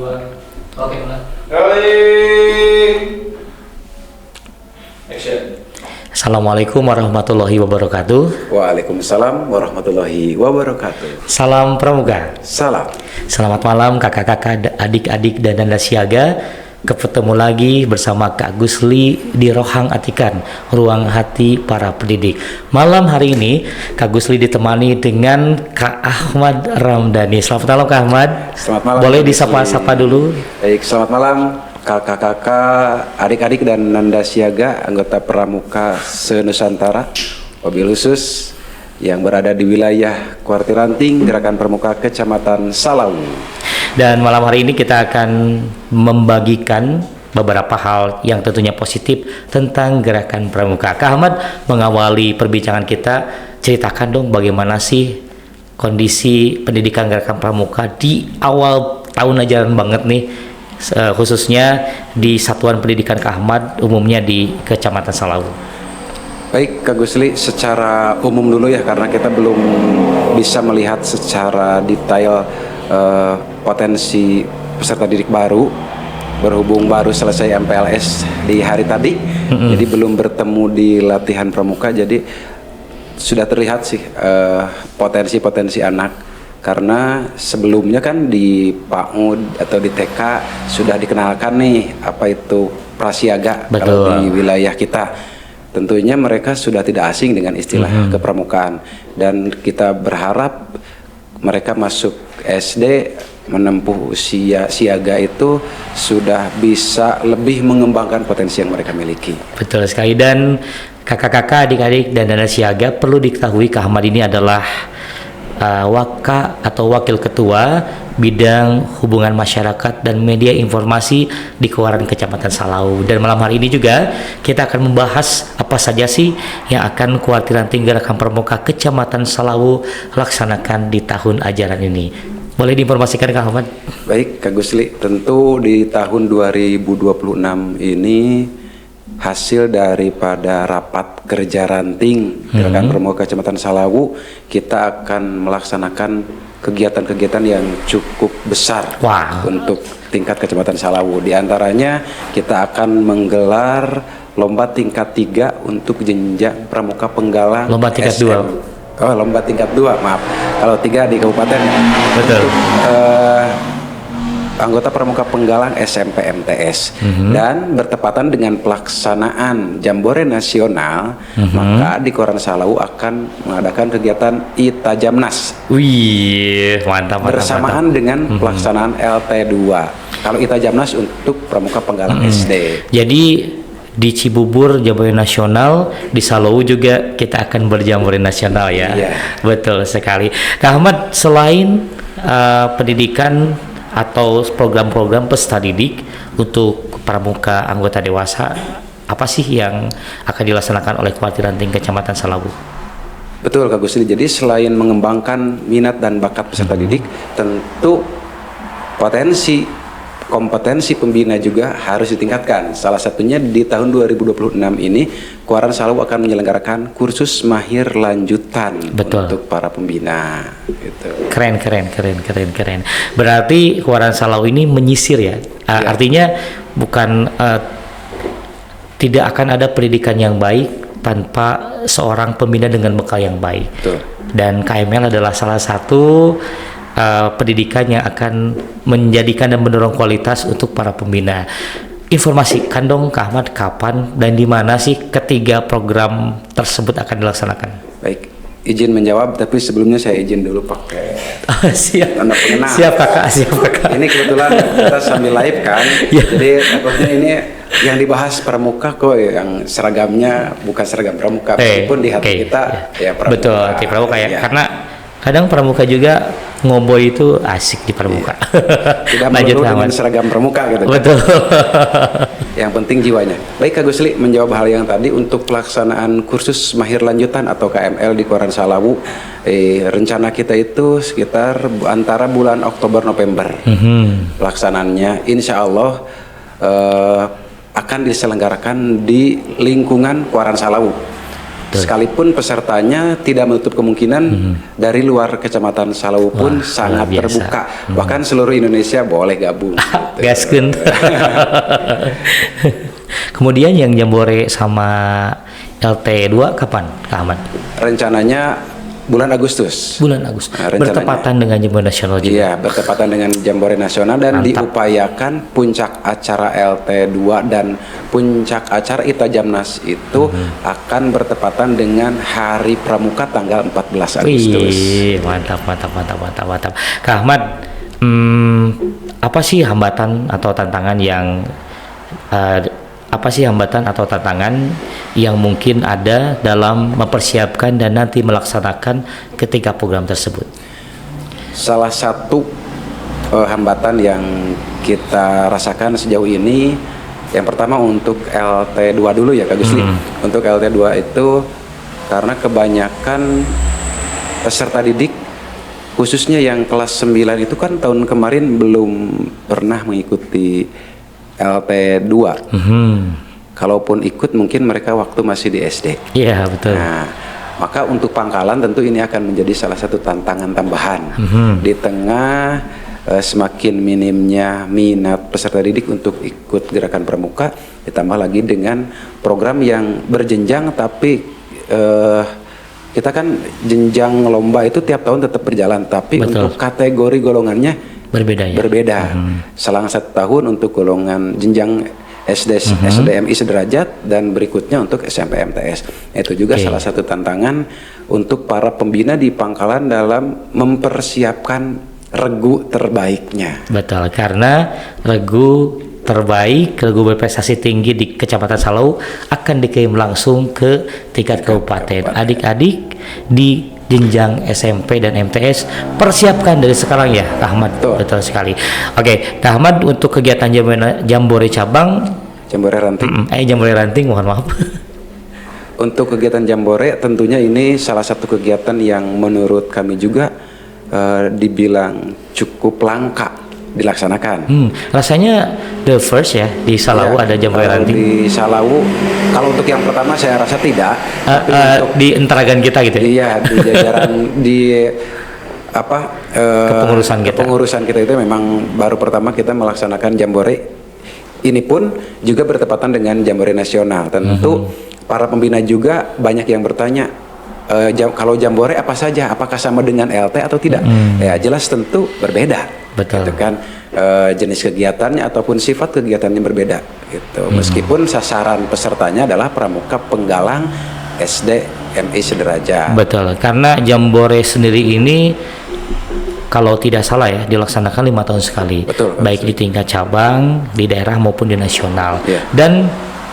dua. Oke, mulai. Rolling. Action. Assalamualaikum warahmatullahi wabarakatuh. Waalaikumsalam warahmatullahi wabarakatuh. Salam Pramuka. Salam. Selamat malam kakak-kakak, adik-adik dan nanda siaga. Ketemu lagi bersama Kak Gusli di Rohang Atikan, ruang hati para pendidik. Malam hari ini Kak Gusli ditemani dengan Kak Ahmad Ramdhani. Selamat malam Kak Ahmad. Selamat malam. Boleh disapa-sapa dulu? Baik, selamat malam kakak-kakak, adik-adik dan nanda siaga anggota Pramuka se-Nusantara, wabil khusus yang berada di wilayah Kuartir Ranting, Gerakan Pramuka Kecamatan Salawu. Dan malam hari ini kita akan membagikan beberapa hal yang tentunya positif tentang Gerakan Pramuka. Kak Ahmad, mengawali perbincangan kita, ceritakan dong bagaimana sih kondisi pendidikan Gerakan Pramuka di awal tahun ajaran banget nih, khususnya di Satuan Pendidikan Kak Ahmad, umumnya di Kecamatan Salawu. Baik Kak Gusli, secara umum dulu ya, karena kita belum bisa melihat secara detail potensi peserta didik baru, berhubung baru selesai MPLS di hari tadi, jadi belum bertemu di latihan pramuka, jadi sudah terlihat sih potensi-potensi anak, karena sebelumnya kan di PAUD atau di TK sudah dikenalkan nih apa itu prasiaga. Betul. Kalau di wilayah kita tentunya mereka sudah tidak asing dengan istilah kepramukaan, dan kita berharap mereka masuk SD menempuh usia siaga itu sudah bisa lebih mengembangkan potensi yang mereka miliki. Betul sekali. Dan kakak-kakak, adik-adik dan nanda siaga, perlu diketahui Kak Ahmad ini adalah Waka atau Wakil Ketua Bidang Hubungan Masyarakat dan Media Informasi di Kuaran Kecamatan Salawu. Dan malam hari ini juga kita akan membahas apa saja sih yang akan Kuartir Ranting Gerakan Pramuka Kecamatan Salawu laksanakan di tahun ajaran ini. Boleh diinformasikan Kak Ahmad? Baik Kak Gusli, tentu di tahun 2026 ini hasil daripada rapat kerja ranting Gerakan Pramuka Kecamatan Salawu, kita akan melaksanakan kegiatan-kegiatan yang cukup besar untuk tingkat Kecamatan Salawu. Di antaranya kita akan menggelar lomba tingkat 3 untuk jenjang pramuka penggalang. Lomba tingkat SM. 2. Oh, lomba tingkat 2, maaf. Kalau 3 di kabupaten ya. Betul. Anggota pramuka penggalang SMP MTS, dan bertepatan dengan pelaksanaan Jambore Nasional, maka di Kuaran Salawu akan mengadakan kegiatan Itajamnas. Wih, mantap. Bersamaan dengan pelaksanaan LT2. Kalau Itajamnas untuk pramuka penggalang SD. Jadi di Cibubur Jambore Nasional, di Salawu juga kita akan berjambore nasional ya. Iya. Betul sekali. Kak Ahmad, selain pendidikan atau program-program peserta didik untuk pramuka anggota dewasa, apa sih yang akan dilaksanakan oleh Kuartir Ranting Kecamatan Salawu? Betul Kak Gusli, jadi selain mengembangkan minat dan bakat peserta didik, tentu kompetensi pembina juga harus ditingkatkan. Salah satunya di tahun 2026 ini Kuaran Salawu akan menyelenggarakan kursus mahir lanjutan. Betul. Untuk para pembina. Gitu. Keren. Berarti Kuaran Salawu ini menyisir ya. Artinya bukan tidak akan ada pendidikan yang baik tanpa seorang pembina dengan bekal yang baik. Betul. Dan KML adalah salah satu pendidikan yang akan menjadikan dan mendorong kualitas untuk para pembina. Informasikan dong Kak Ahmad, kapan dan di mana sih ketiga program tersebut akan dilaksanakan? Baik, izin menjawab, tapi sebelumnya saya izin dulu pakai tanda pengenal. Siap kakak. Ini kebetulan kita sambil live kan, jadi takutnya ini yang dibahas pramuka kok yang seragamnya bukan seragam pramuka, meskipun di hati kita ya pramuka. Betul, hati pramuka ya. Karena kadang pramuka juga ngoboy itu asik di pramuka. Tidak melulu dengan seragam pramuka gitu. Betul. Yang penting jiwanya. Baik Kak Gusli, menjawab hal yang tadi, untuk pelaksanaan kursus mahir lanjutan atau KML di Kuaran Salawu, rencana kita itu sekitar antara bulan Oktober November. Pelaksanaannya insya Allah akan diselenggarakan di lingkungan Kuaran Salawu. Sekalipun pesertanya tidak menutup kemungkinan dari luar Kecamatan Salawu pun sangat luar biasa. terbuka. Bahkan seluruh Indonesia boleh gabung. Gitu. Gaskeun. Kemudian yang Jambore sama LT2 kapan, Kak Ahmad? Rencananya bulan Agustus. Bulan Agustus. Nah, rencananya- Bertepatan dengan Jambore Nasional juga. Iya, bertepatan dengan Jambore Nasional dan diupayakan puncak acara LT2 dan puncak acara ITA Jamnas itu akan bertepatan dengan Hari Pramuka tanggal 14 Agustus. Wih, mantap. Kak Ahmad, apa sih hambatan atau tantangan yang mungkin ada dalam mempersiapkan dan nanti melaksanakan ketiga program tersebut? Salah satu hambatan yang kita rasakan sejauh ini, yang pertama untuk LT2 dulu ya Kak Gusli. Untuk LT2 itu karena kebanyakan peserta didik khususnya yang kelas 9 itu kan tahun kemarin belum pernah mengikuti LT2. Kalaupun ikut mungkin mereka waktu masih di SD. Iya, betul. Nah, maka untuk Pangkalan tentu ini akan menjadi salah satu tantangan tambahan di tengah semakin minimnya minat peserta didik untuk ikut gerakan pramuka, ditambah lagi dengan program yang berjenjang tapi kita kan jenjang lomba itu tiap tahun tetap berjalan, tapi Betul. untuk kategori golongannya Berbeda ya. berbeda. Selang 1 tahun untuk golongan jenjang SDMI sederajat dan berikutnya untuk SMP MTS. Itu juga salah satu tantangan untuk para pembina di Pangkalan dalam mempersiapkan regu terbaiknya. Betul, karena regu berprestasi tinggi di Kecamatan Salawu akan dikirim langsung ke tingkat kabupaten. Adik-adik di jenjang SMP dan MTS persiapkan dari sekarang ya, Kak Ahmad. Betul sekali. Oke, Kak Ahmad, untuk kegiatan Jambore cabang Jambore Ranting. Jambore Ranting, mohon maaf. Untuk kegiatan Jambore tentunya ini salah satu kegiatan yang menurut kami juga dibilang cukup langka dilaksanakan. Rasanya the first ya di Salawu ada Jambore Kalau Ranting. di Salawu, kalau untuk yang pertama saya rasa tidak. Tapi untuk Di enteragan kita gitu ya. iya di jajaran di kepengurusan kita itu memang baru pertama kita melaksanakan Jambore. Ini pun juga bertepatan dengan Jambore Nasional. Tentu para pembina juga banyak yang bertanya, kalau Jambore apa saja, apakah sama dengan LT atau tidak? Ya jelas tentu berbeda. Betul. Gitu kan, jenis kegiatannya ataupun sifat kegiatannya berbeda. Gitu. Meskipun sasaran pesertanya adalah pramuka penggalang SD MI sederajat. Betul, karena Jambore sendiri ini kalau tidak salah ya dilaksanakan 5 tahun sekali. Betul. Baik di tingkat cabang, di daerah maupun di nasional. Iya. Dan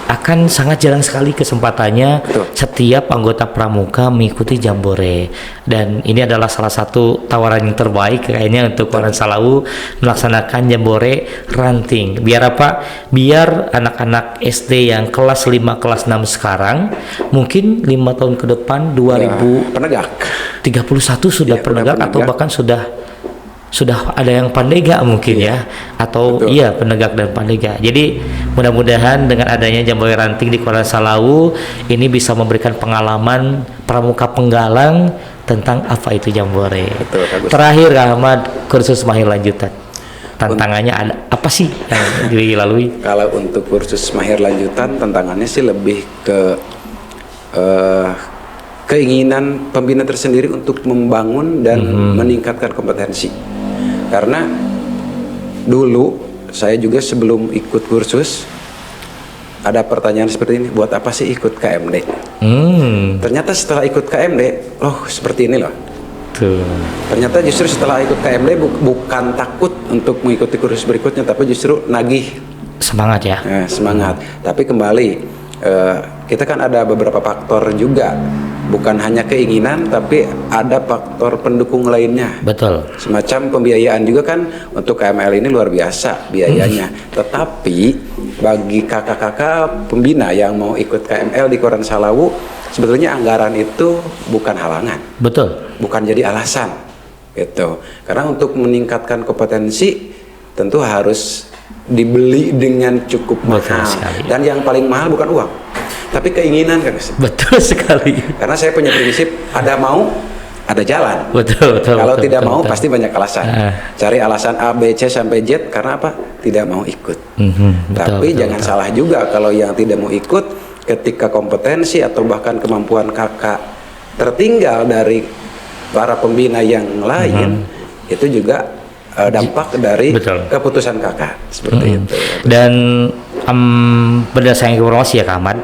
akan sangat jarang sekali kesempatannya setiap anggota pramuka mengikuti Jambore, dan ini adalah salah satu tawaran yang terbaik kayaknya untuk orang Salawu melaksanakan Jambore Ranting. Biar apa? Biar anak-anak SD yang kelas 5 kelas 6 sekarang mungkin 5 tahun ke depan 2031 Penegak. sudah penegak atau bahkan sudah ada yang pandega mungkin ya, atau iya penegak dan pandega. Jadi mudah-mudahan dengan adanya Jambore Ranting di Kota Salawu ini bisa memberikan pengalaman pramuka penggalang tentang apa itu Jambore. Terakhir, Kak Ahmad, kursus mahir lanjutan, tantangannya ada apa sih yang dilalui? Kalau untuk kursus mahir lanjutan tantangannya sih lebih ke keinginan pembina tersendiri untuk membangun dan meningkatkan kompetensi. Karena dulu saya juga sebelum ikut kursus ada pertanyaan seperti ini, buat apa sih ikut KMD? Ternyata setelah ikut KMD, seperti ini loh. Ternyata justru setelah ikut KMD bukan takut untuk mengikuti kursus berikutnya, tapi justru nagih semangat ya. Semangat. Tapi kembali kita kan ada beberapa faktor juga, bukan hanya keinginan tapi ada faktor pendukung lainnya. Betul. Semacam pembiayaan juga kan untuk KML ini luar biasa biayanya. Tetapi bagi kakak-kakak pembina yang mau ikut KML di Koran Salawu, sebetulnya anggaran itu bukan halangan. Betul. Bukan jadi alasan. Gitu. Karena untuk meningkatkan kompetensi tentu harus dibeli dengan cukup mahal. Dan yang paling mahal bukan uang, tapi keinginan Kak Gusli. Betul sekali. Karena saya punya prinsip ada mau, ada jalan. Betul. Kalau betul, tidak betul, mau betul. pasti banyak alasan. Cari alasan A, B, C sampai Z karena apa? Tidak mau ikut. Mhm, betul, Tapi betul, jangan betul. salah juga kalau yang tidak mau ikut ketika kompetensi atau bahkan kemampuan kakak tertinggal dari para pembina yang lain, itu juga dampak dari Betul. keputusan kakak seperti itu. Dan berdasarkan informasi ya Kak Ahmad,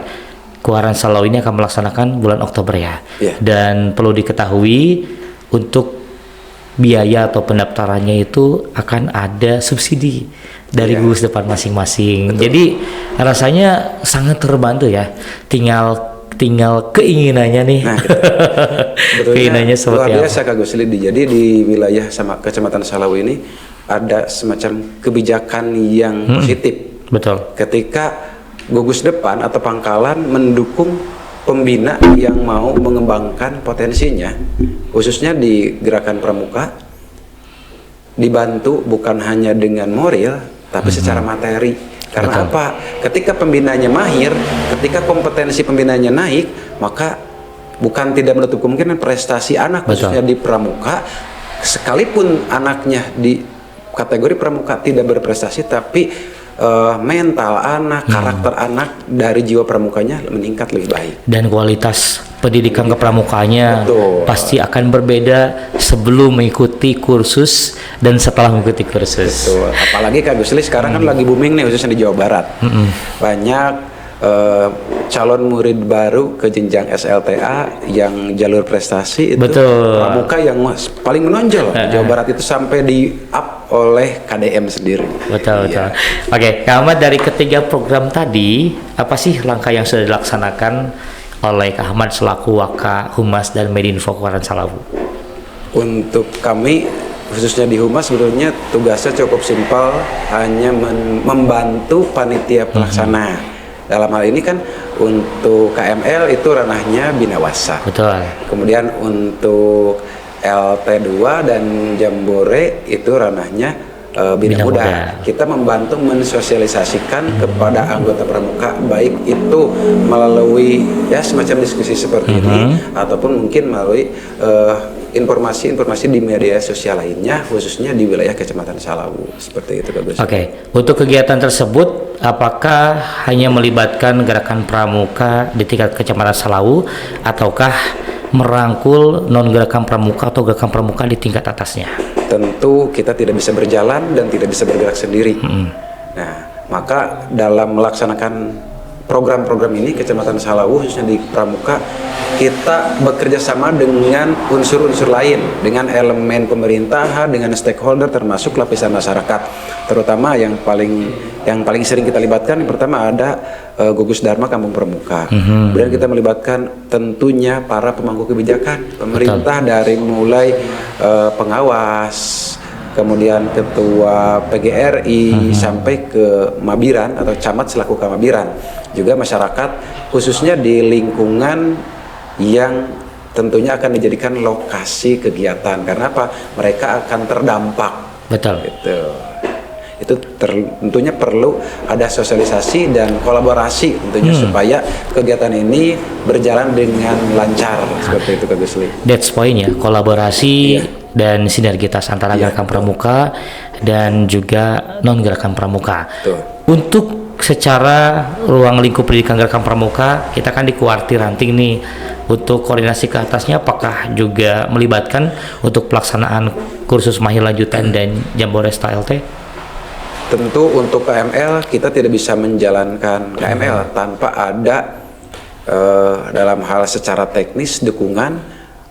Keluaran Salau ini akan melaksanakan bulan Oktober ya. Iya. Dan perlu diketahui untuk biaya atau pendaftarannya itu akan ada subsidi dari Iya. gugus depan masing-masing. Jadi rasanya sangat terbantu ya. Tinggal keinginannya nih. Nah, sebetulnya Keinginannya seperti luar apa? biasa Kak Gusli. Jadi di wilayah sama Kecamatan Salau ini ada semacam kebijakan yang positif. Betul. Ketika gugus depan atau pangkalan mendukung pembina yang mau mengembangkan potensinya, khususnya di gerakan pramuka, dibantu bukan hanya dengan moral tapi secara materi. Karena Betul. apa? Ketika pembinanya mahir, ketika kompetensi pembinanya naik, maka bukan tidak menutup kemungkinan prestasi anak Betul. khususnya di pramuka, sekalipun anaknya di kategori pramuka tidak berprestasi, tapi mental anak, karakter anak dari jiwa pramukanya meningkat lebih baik. Dan kualitas pendidikan kepramukanya Betul. pasti akan berbeda sebelum mengikuti kursus dan setelah mengikuti kursus. Betul. Apalagi Kak Gusli sekarang kan lagi booming nih khususnya di Jawa Barat. Banyak calon murid baru ke jenjang SLTA yang jalur prestasi itu Betul. pramuka yang paling menonjol di Jawa Barat itu sampai di up oleh KDM sendiri. Betul, Iya. betul. Oke, Kak Ahmad, dari ketiga program tadi, apa sih langkah yang sudah dilaksanakan oleh Kak Ahmad selaku Waka Humas dan Medinfo Keluaran Salau? Untuk kami khususnya di Humas sebetulnya tugasnya cukup simpel, hanya membantu panitia pelaksana. Dalam hal ini kan untuk KML itu ranahnya Binawasa. Betul. Kemudian untuk LT2 dan Jambore itu ranahnya Bina Bina Muda. Muda. Kita membantu mensosialisasikan kepada anggota pramuka, baik itu melalui ya semacam diskusi seperti ini ataupun mungkin melalui informasi-informasi di media sosial lainnya, khususnya di wilayah Kecamatan Salau. Seperti itu Kak Gus. Oke, untuk kegiatan tersebut apakah hanya melibatkan gerakan pramuka di tingkat Kecamatan Salau ataukah merangkul non gerakan pramuka atau gerakan pramuka di tingkat atasnya? Tentu kita tidak bisa berjalan dan tidak bisa bergerak sendiri. Nah, maka dalam melaksanakan program-program ini Kecamatan Salau khususnya di pramuka, kita bekerja sama dengan unsur-unsur lain, dengan elemen pemerintahan, dengan stakeholder termasuk lapisan masyarakat, terutama yang paling sering kita libatkan. Yang pertama ada Gugus Dharma Kampung Pramuka. Kemudian kita melibatkan tentunya para pemangku kebijakan pemerintah. Betul. Dari mulai pengawas, kemudian ketua PGRI sampai ke Mabiran atau camat selaku Kamabiran, juga masyarakat khususnya di lingkungan yang tentunya akan dijadikan lokasi kegiatan. Karena apa? Mereka akan terdampak. Betul. Gitu. Itu tentunya perlu ada sosialisasi dan kolaborasi tentunya supaya kegiatan ini berjalan dengan lancar seperti itu Kak Gusli. That's point ya, kolaborasi dan sinergitas antara gerakan pramuka dan juga non gerakan pramuka. Betul. Untuk secara ruang lingkup pendidikan gerakan pramuka, kita kan di kuartir ranting nih. Untuk koordinasi ke atasnya apakah juga melibatkan untuk pelaksanaan kursus mahir lanjutan dan Jambore LT? Tentu untuk KML kita tidak bisa menjalankan KML tanpa ada dalam hal secara teknis dukungan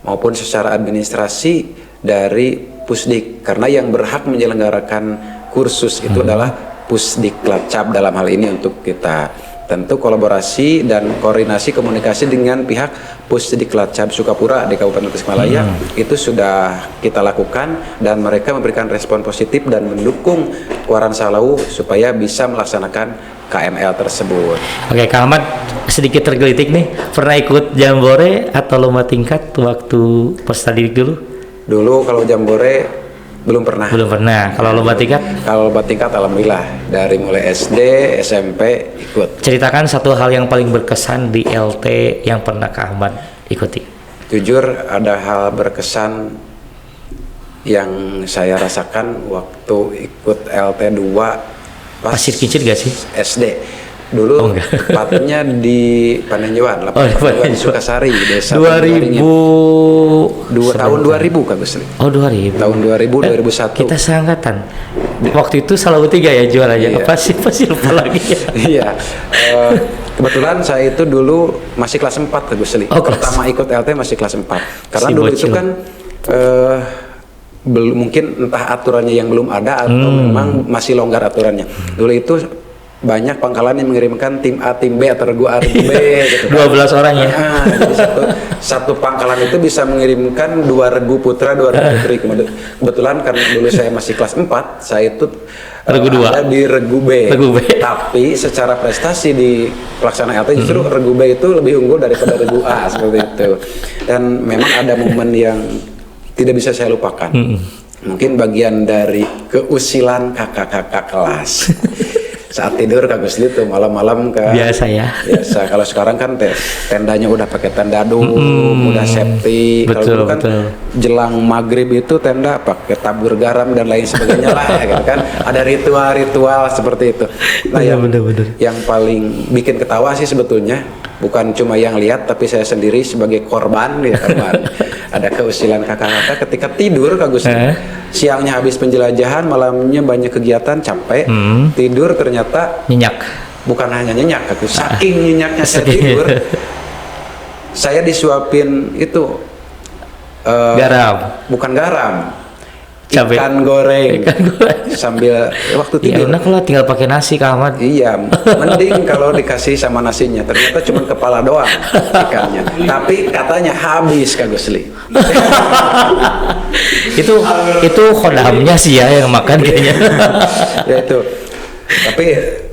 maupun secara administrasi dari Pusdik, karena yang berhak menyelenggarakan kursus itu adalah Pusdiklatcap dalam hal ini. Untuk kita tentu kolaborasi dan koordinasi komunikasi dengan pihak Pusdiklatcap Sukapura di Kabupaten Tasikmalaya itu sudah kita lakukan, dan mereka memberikan respon positif dan mendukung Keluaran Salau supaya bisa melaksanakan KML tersebut. Oke, Kak Ahmad, sedikit tergelitik nih, pernah ikut Jambore atau lomba tingkat waktu peserta didik dulu? Dulu kalau Jambore Belum pernah. Belum pernah. Kalau lomba tingkat? Kalau lomba tingkat alhamdulillah dari mulai SD, SMP ikut. Ceritakan satu hal yang paling berkesan di LT yang pernah Kak Ahmad ikuti. Jujur ada hal berkesan yang saya rasakan waktu ikut LT 2 Pasir Kincir gak sih? SD. Dulu tepatnya di Panenjuan, Panenjuan Sukasari, desa 2000 tahun 2000 Kak Gusli. Oh 2000. Tahun 2000 2001. Kita seangkatan. Waktu itu salah 3 ya juaranya. Iya. Pasti lupa lagi. Iya. Kebetulan saya itu dulu masih kelas 4 Kak Gusli. Pertama ikut LT masih kelas 4. Karena dulu itu kan belum, mungkin entah aturannya yang belum ada atau memang masih longgar aturannya. Dulu itu banyak pangkalan yang mengirimkan tim A, tim B atau regu A, regu B gitu kan. 12 orang ya. Jadi satu pangkalan itu bisa mengirimkan 2 regu putra, 2 regu putri. Kebetulan karena dulu saya masih kelas 4, saya itu regu 2 ada di regu B. Regu B. Tapi secara prestasi di pelaksanaan LT justru regu B itu lebih unggul daripada regu A seperti itu. Dan memang ada momen yang tidak bisa saya lupakan. Mungkin bagian dari keusilan kakak-kakak kelas. Saat tidur Kak Gusli tuh malam-malam kan biasa ya. Biasa. Kalau sekarang kan tendanya udah pakai tenda dum, udah safety. Kalau dulu kan jelang maghrib itu tenda pakai tabur garam dan lain sebagainya lah gitu kan. Ada ritual-ritual seperti itu. Nah, yang paling bikin ketawa sih sebetulnya bukan cuma yang lihat, tapi saya sendiri sebagai korban ya korban. Ada keusilan kakak-kakak ketika tidur Kak Gusli. Siangnya habis penjelajahan, malamnya banyak kegiatan, capek. Tidur ternyata nyenyak. Bukan hanya nyenyak, aku saking nyenyaknya saya tidur. Saya disuapin itu garam. Bukan garam. Cabai. Ikan goreng. Sambil waktu tidur. Ya enak lah, tinggal pakai nasi Kak Ahmad. Iya, mending kalau dikasih sama nasinya. Ternyata cuma kepala doang ikannya. Tapi katanya habis Kak Gusli. itu khodamnya sih ya yang makan kayaknya. Ya itu. Tapi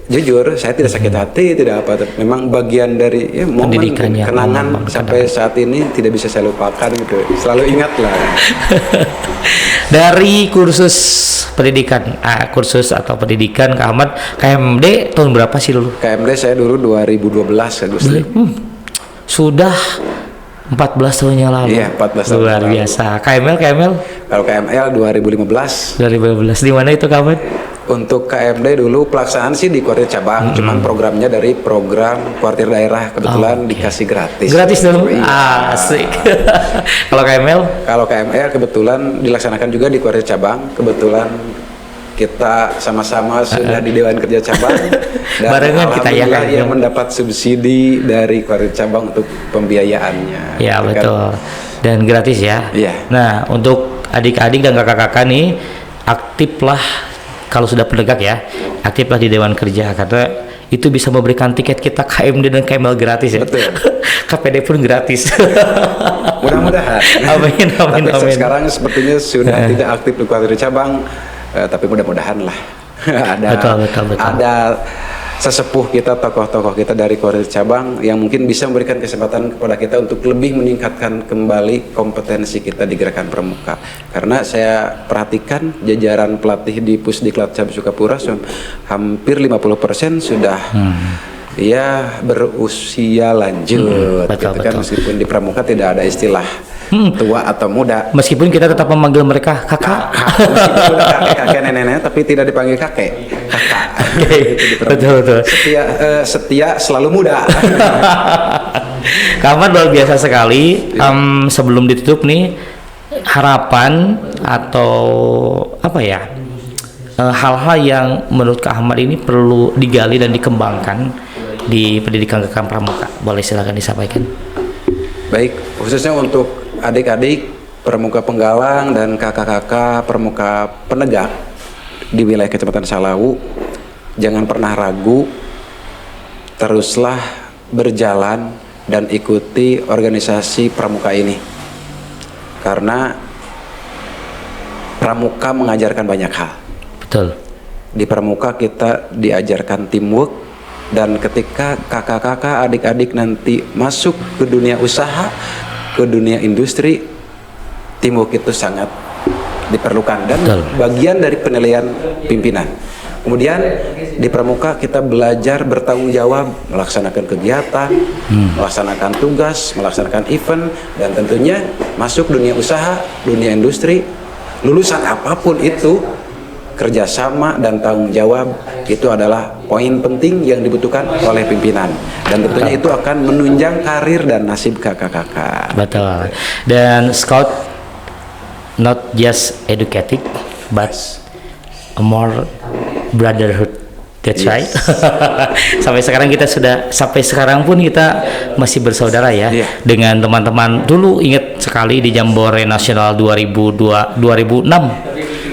jujur saya tidak sakit hati, tidak apa. Memang bagian dari momen kenangan sampai saat ini tidak bisa saya lupakan gitu. Selalu ingat lah. Dari kursus pendidikan, kursus atau pendidikan Kak Ahmad, KMD tahun berapa sih dulu? KMD saya dulu 2012 Kak Gusli. Sudah 14 tahun yang lalu. Iya, 14 tahun. Luar biasa. KML? Kalau KML 2015. 2015. Di mana itu Kak Ahmad? Untuk KMD dulu pelaksanaan sih di kuartir cabang, cuman programnya dari program kuartir daerah, kebetulan dikasih gratis. Gratis dulu? Asik. Kalau KML? Kalau KML kebetulan dilaksanakan juga di kuartir cabang, kebetulan kita sama-sama sudah di Dewan Kerja Cabang dan barengan kita ya yang mendapat subsidi dari kuartir cabang untuk pembiayaannya. Ya betul. Dan gratis ya. Iya. Nah, untuk adik-adik dan kakak-kakak nih, aktiflah kalau sudah penegak ya, aktiflah di Dewan Kerja karena itu bisa memberikan tiket kita KMD dan KML gratis ya. Betul. KPD pun gratis. Mudah-mudahan. Amin. Tapi sekarang sepertinya sudah tidak aktif di kuartir cabang, tapi mudah-mudahan lah. Betul. Ada sesepuh kita, tokoh-tokoh kita dari kuartir cabang yang mungkin bisa memberikan kesempatan kepada kita untuk lebih meningkatkan kembali kompetensi kita di Gerakan Pramuka. Karena saya perhatikan jajaran pelatih di Pusdiklat Cabang Sukapura hampir 50% sudah berusia lanjut. Betul. Kan meskipun di Pramuka tidak ada istilah tua atau muda. Meskipun kita tetap memanggil mereka kakak. Meskipun kakek nenek, tapi tidak dipanggil kakek. Kakak. Betul. Setia selalu muda. Kamar luar biasa sekali. Sebelum ditutup nih, harapan atau apa ya, hal-hal yang menurut Kak Ahmad ini perlu digali dan dikembangkan di pendidikan Gerakan Pramuka, boleh silakan disampaikan. Baik, khususnya untuk adik-adik pramuka penggalang dan kakak-kakak pramuka penegak di wilayah Kecamatan Salawu, jangan pernah ragu, teruslah berjalan dan ikuti organisasi pramuka ini, karena pramuka mengajarkan banyak hal. Betul. Di pramuka kita diajarkan teamwork, dan ketika kakak-kakak, adik-adik nanti masuk ke dunia usaha, ke dunia industri, teamwork itu sangat diperlukan dan Betul. bagian dari penilaian pimpinan. Kemudian di pramuka kita belajar bertanggung jawab, melaksanakan kegiatan, melaksanakan tugas, melaksanakan event, dan tentunya masuk dunia usaha, dunia industri. Lulusan apapun itu, kerjasama dan tanggung jawab itu adalah poin penting yang dibutuhkan oleh pimpinan, dan tentunya itu akan menunjang karir dan nasib kakak-kakak. Betul. Dan Scout not just educating but a more brotherhood. That's right. Sampai sekarang pun kita masih bersaudara ya, dengan teman-teman. Dulu ingat sekali di Jambore Nasional 2006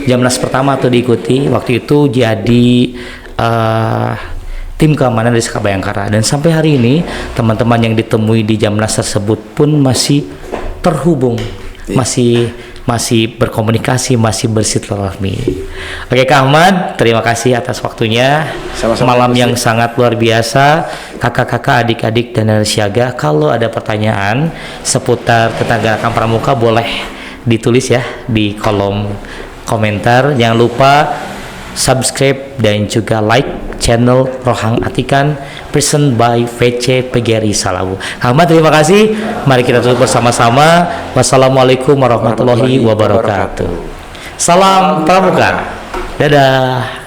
Jamnas pertama tuh diikuti. Waktu itu jadi tim keamanan dari Saka Bayangkara, dan sampai hari ini teman-teman yang ditemui di Jamnas tersebut pun masih terhubung, masih berkomunikasi, masih bersilaturahmi. Oke Kak Ahmad, terima kasih atas waktunya. Sama-sama, malam yang sangat luar biasa. Kakak-kakak, adik-adik dan anak siaga, kalau ada pertanyaan seputar tentang gerakan pramuka boleh ditulis ya di kolom komentar. Jangan lupa subscribe dan juga like channel Rohang Atikan present by VC PGRI Salawu. Ahmad, terima kasih. Mari kita tutup bersama-sama. Wassalamualaikum warahmatullahi wabarakatuh. Salam pramuka. Dadah.